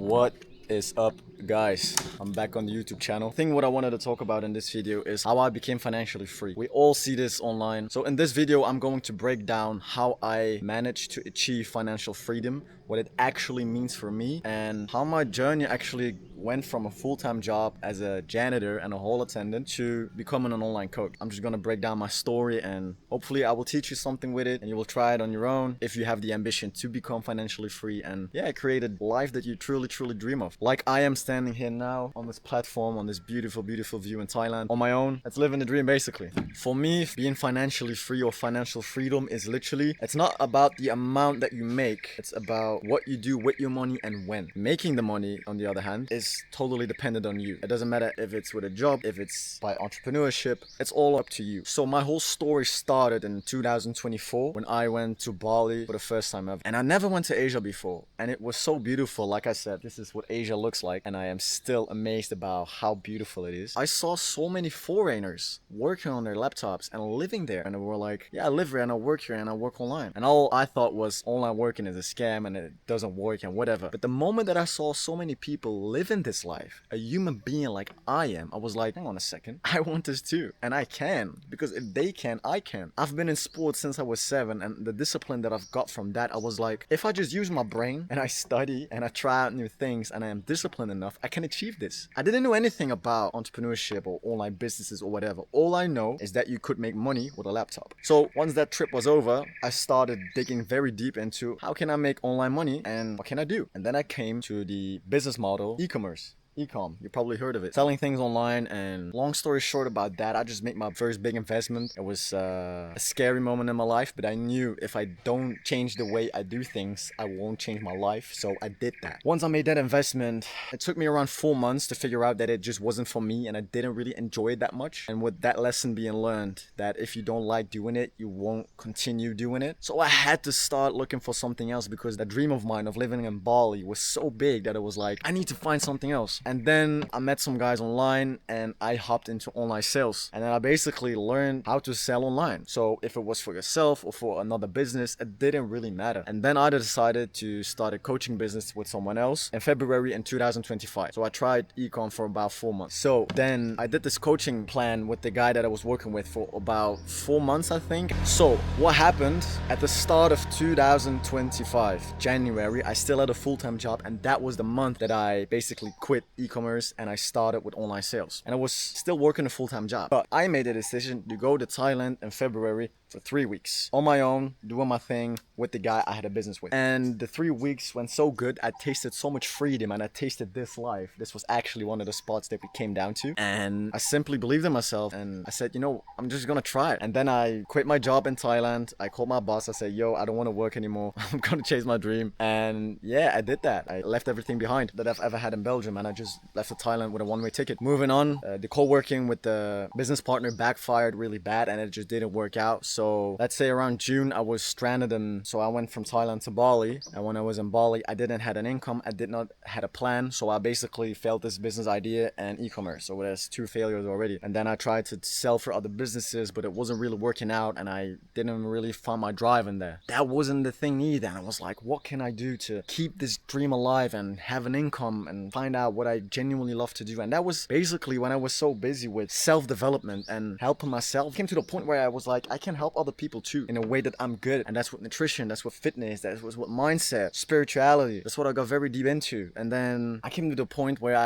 What is up, guys? I'm back on the YouTube channel. I think what I wanted to talk about in this video is how I became financially free. We all see this online. So in this video, I'm going to break down how I managed to achieve financial freedom, what it actually means for me, and how my journey actually went from a full-time job as a janitor and a hall attendant to becoming an online coach. I'm just gonna break down my story, and hopefully I will teach you something with it and you will try it on your own if you have the ambition to become financially free and create a life that you truly dream of. Like I am standing here now on this platform, on this beautiful view in Thailand on my own. That's living the dream basically. For me, being financially free or financial freedom is literally, it's not about the amount that you make, it's about what you do with your money and when. Making the money, on the other hand, is totally dependent on you. It doesn't matter if it's with a job, if it's by entrepreneurship, it's all up to you. So my whole story started in 2024 when I went to Bali for the first time ever. And I never went to Asia before, and it was so beautiful. Like I said, this is what Asia looks like, and I am still amazed about how beautiful it is. I saw so many foreigners working on their laptops and living there, and they were like, yeah, I live here and I work here and I work online. And all I thought was online working is a scam and it doesn't work and whatever. But the moment that I saw so many people living this life, a human being like I am, I was like, hang on a second, I want this too, and I can, because if they can, I can. I've been in sports since I was 7, and the discipline that I've got from that, I was like, if I just use my brain and I study and I try out new things and I am disciplined enough, I can achieve this. I didn't know anything about entrepreneurship or online businesses or whatever. All I know is that you could make money with a laptop. So once that trip was over, I started digging very deep into how can I make online money and what can I do? And then I came to the business model, e-commerce. E-com, you probably heard of it. Selling things online, and long story short about that, I just made my first big investment. It was a scary moment in my life, but I knew if I don't change the way I do things, I won't change my life, so I did that. Once I made that investment, it took me around 4 months to figure out that it just wasn't for me, and I didn't really enjoy it that much. And with that lesson being learned, that if you don't like doing it, you won't continue doing it. So I had to start looking for something else, because that dream of mine of living in Bali was so big that it was like, I need to find something else. And then I met some guys online and I hopped into online sales, and then I basically learned how to sell online. So if it was for yourself or for another business, it didn't really matter. And then I decided to start a coaching business with someone else in February in 2025. So I tried ecom for about 4 months. So then I did this coaching plan with the guy that I was working with for about 4 months, I think. So what happened at the start of 2025, January, I still had a full-time job, and that was the month that I basically quit e-commerce and I started with online sales. And I was still working a full-time job. But I made a decision to go to Thailand in February for 3 weeks on my own, doing my thing with the guy I had a business with. And the 3 weeks went so good. I tasted so much freedom, and I tasted this life. This was actually one of the spots that we came down to. And I simply believed in myself, and I said, you know, I'm just gonna try it. And then I quit my job in Thailand. I called my boss. I said, yo, I don't want to work anymore. I'm gonna chase my dream. And yeah, I did that. I left everything behind that I've ever had in Belgium, and I just left for Thailand with a one-way ticket. Moving on, the co-working with the business partner backfired really bad, and it just didn't work out. So let's say around June, I was stranded, and so I went from Thailand to Bali. And when I was in Bali, I didn't have an income. I did not had a plan. So I basically failed this business idea and e-commerce. So there's 2 failures already. And then I tried to sell for other businesses, but it wasn't really working out, and I didn't really find my drive in there. That wasn't the thing either. And I was like, what can I do to keep this dream alive and have an income and find out what I genuinely love to do? And that was basically when I was so busy with self-development and helping myself. I came to the point where I was like, I can help other people too in a way that I'm good at. And that's what nutrition, that's what fitness, that's what mindset, spirituality, that's what I got very deep into. And then I came to the point where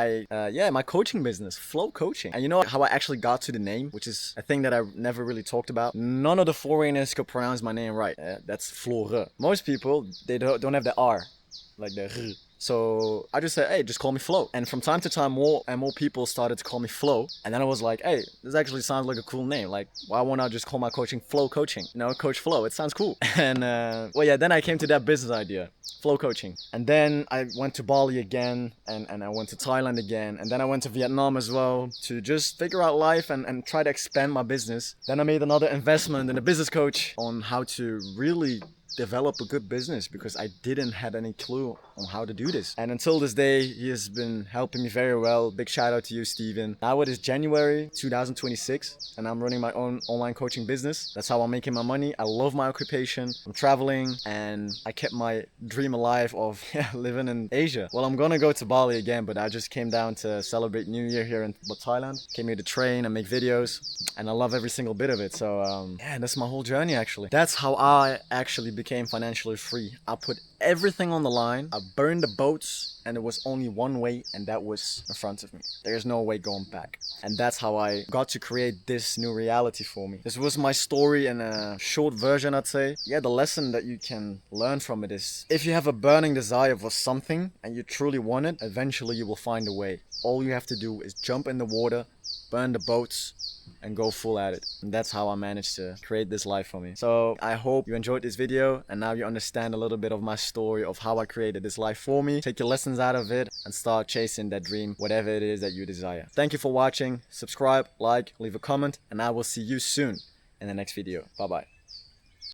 my coaching business, Flow Coaching. And you know how I actually got to the name, which is a thing that I never really talked about. None of the foreigners could pronounce my name right. That's Flore. Most people, they don't have the R, like the R. So I just said, hey, just call me Flo. And from time to time, more and more people started to call me Flo. And then I was like, hey, this actually sounds like a cool name. Like, why won't I just call my coaching Flow Coaching? You know, Coach Flo, it sounds cool. And then I came to that business idea, Flow Coaching. And then I went to Bali again, and I went to Thailand again. And then I went to Vietnam as well to just figure out life and try to expand my business. Then I made another investment in a business coach on how to really develop a good business because I didn't have any clue on how to do this. And until this day, he has been helping me very well. Big shout out to you, Steven. Now it is January 2026 and I'm running my own online coaching business. That's how I'm making my money. I love my occupation. I'm traveling and I kept my dream alive of living in Asia. Well, I'm gonna go to Bali again, but I just came down to celebrate New Year here in Thailand. Came here to train and make videos and I love every single bit of it. So yeah, that's my whole journey actually. That's how I actually became financially free. I put everything on the line. I burned the boats and it was only one way and that was in front of me. There's no way going back. And that's how I got to create this new reality for me. This was my story in a short version, I'd say. Yeah, the lesson that you can learn from it is if you have a burning desire for something and you truly want it, eventually you will find a way. All you have to do is jump in the water, burn the boats, and go full at it. And that's how I managed to create this life for me. So I hope you enjoyed this video and now you understand a little bit of my story of how I created this life for me. Take your lessons out of it and start chasing that dream, whatever it is that you desire. Thank you for watching. Subscribe, like, leave a comment, and I will see you soon in the next video. Bye bye.